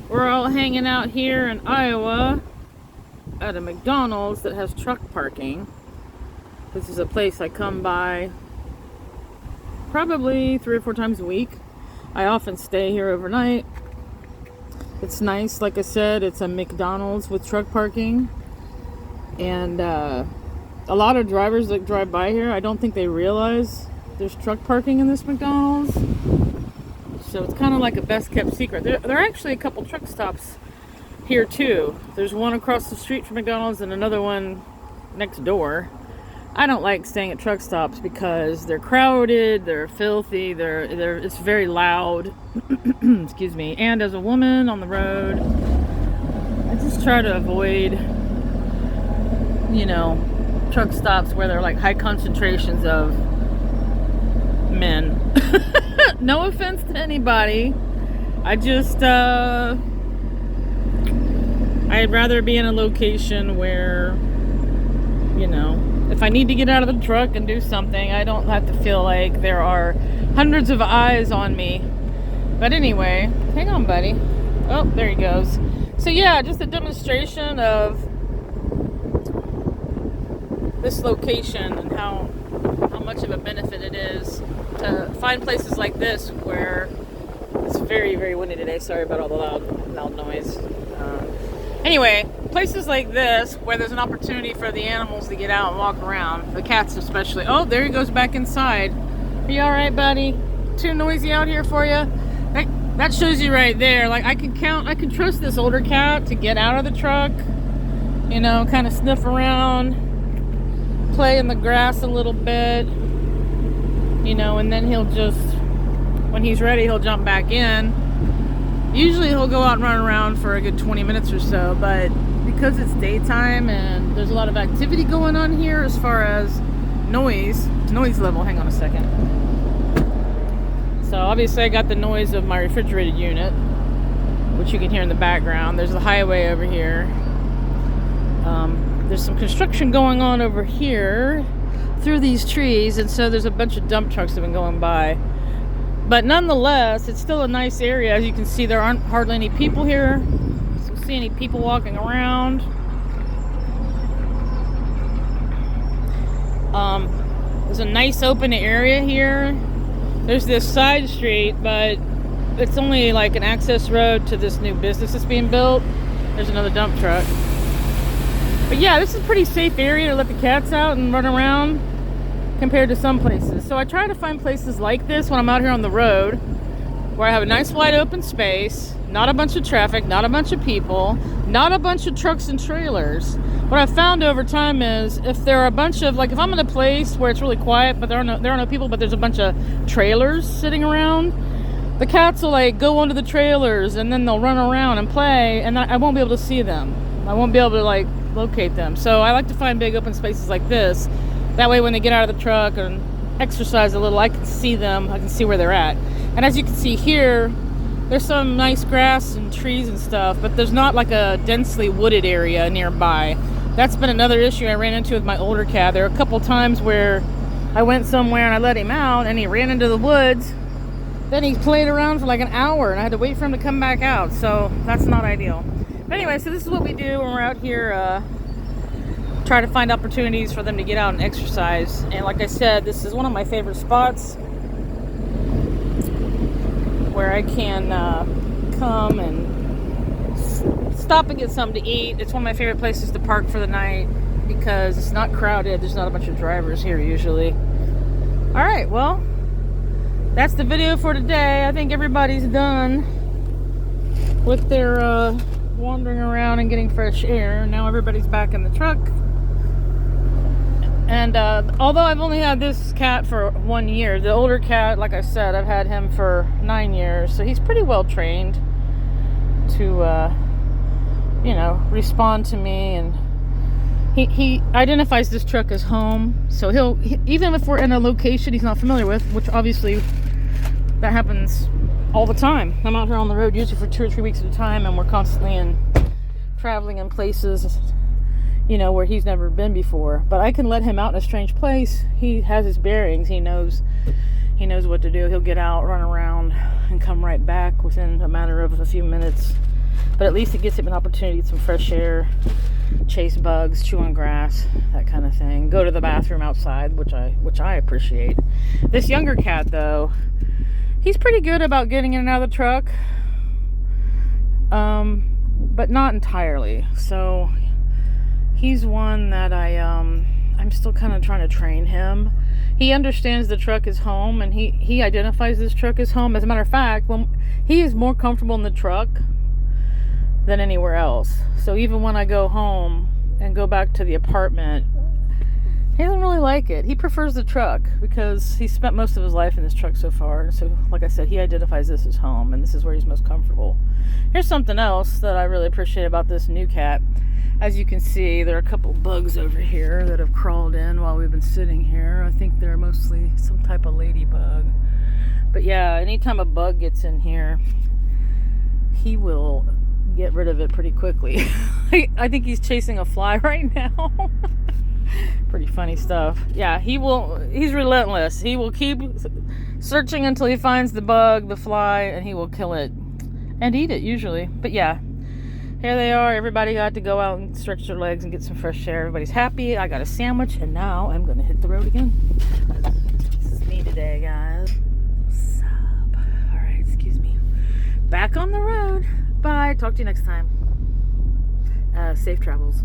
We're all hanging out here in Iowa at a McDonald's that has truck parking. This is a place I come by probably 3 or 4 times a week. I often stay here overnight. It's nice, like I said, it's a McDonald's with truck parking. And a lot of drivers that drive by here, I don't think they realize there's truck parking in this McDonald's. So it's kind of like a best kept secret. There are actually a couple truck stops here too. There's one across the street from McDonald's and another one next door. I don't like staying at truck stops because they're crowded, they're filthy, it's very loud. Excuse me. And as a woman on the road, I just try to avoid, truck stops where there are like high concentrations of men. No offense to anybody. I'd rather be in a location where, if I need to get out of the truck and do something, I don't have to feel like there are hundreds of eyes on me. But anyway, hang on, buddy. Oh, there he goes. So yeah, just a demonstration of this location and how much of a benefit it is to find places like this where it's very, very windy today. Sorry about all the loud noise. Anyway, places like this where there's an opportunity for the animals to get out and walk around, the cats especially. Oh, there he goes back inside. Are you all right, buddy? Too noisy out here for you? That shows you right there. Like I can trust this older cat to get out of the truck, kind of sniff around, play in the grass a little bit, and then he'll just, when he's ready, he'll jump back in. Usually he'll go out and run around for a good 20 minutes or so, but because it's daytime and there's a lot of activity going on here as far as noise level. Hang on a second. So obviously I got the noise of my refrigerated unit, which you can hear in the background. There's the highway over here. There's some construction going on over here through these trees, and so there's a bunch of dump trucks that have been going by. But nonetheless, it's still a nice area. As you can see, there aren't hardly any people here. So see any people walking around. There's a nice open area here. There's this side street, but it's only like an access road to this new business that's being built. There's another dump truck. But yeah, this is a pretty safe area to let the cats out and run around compared to some places. So I try to find places like this when I'm out here on the road where I have a nice wide open space, not a bunch of traffic, not a bunch of people, not a bunch of trucks and trailers. What I've found over time is if there are a bunch of, like if I'm in a place where it's really quiet but there are no people, but there's a bunch of trailers sitting around, the cats will like go onto the trailers and then they'll run around and play, and I won't be able to see them. I won't be able to like locate them. So I like to find big open spaces like this. That way when they get out of the truck and exercise a little, I can see them, I can see where they're at. And as you can see here, there's some nice grass and trees and stuff, but there's not like a densely wooded area nearby. That's been another issue I ran into with my older cat. There are a couple times where I went somewhere and I let him out and he ran into the woods. Then he played around for like an hour and I had to wait for him to come back out. So that's not ideal. But anyway, so this is what we do when we're out here, try to find opportunities for them to get out and exercise. And like I said, this is one of my favorite spots where I can come and stop and get something to eat. It's one of my favorite places to park for the night because it's not crowded. There's not a bunch of drivers here usually. All right, well, that's the video for today. I think everybody's done with their wandering around and getting fresh air. Now everybody's back in the truck. And although I've only had this cat for 1 year, the older cat, like I said, I've had him for 9 years. So he's pretty well trained to, respond to me. And he identifies this truck as home. So even if we're in a location he's not familiar with, which obviously that happens all the time. I'm out here on the road usually for 2 or 3 weeks at a time, and we're constantly traveling in places, where he's never been before. But I can let him out in a strange place. He has his bearings. He knows what to do. He'll get out, run around, and come right back within a matter of a few minutes. But at least it gives him an opportunity to get some fresh air, chase bugs, chew on grass, that kind of thing. Go to the bathroom outside, which I appreciate. This younger cat, though, he's pretty good about getting in and out of the truck, but not entirely. So he's one that I'm still kind of trying to train him. He understands the truck is home, and he identifies this truck as home. As a matter of fact, when he is more comfortable in the truck than anywhere else. So even when I go home and go back to the apartment, he doesn't really like it. He prefers the truck because he spent most of his life in this truck so far. And so, like I said, he identifies this as home, and this is where he's most comfortable. Here's something else that I really appreciate about this new cat. As you can see, there are a couple bugs over here that have crawled in while we've been sitting here. I think they're mostly some type of ladybug. But yeah, anytime a bug gets in here, he will get rid of it pretty quickly. I think he's chasing a fly right now. Pretty funny stuff. Yeah, he's relentless. He will keep searching until he finds the bug, the fly, and he will kill it and eat it usually. But yeah, here they are. Everybody got to go out and stretch their legs and get some fresh air. Everybody's happy. I got a sandwich, and now I'm going to hit the road again. This is me today, guys. What's up? All right, excuse me. Back on the road. Bye. Talk to you next time. Safe travels.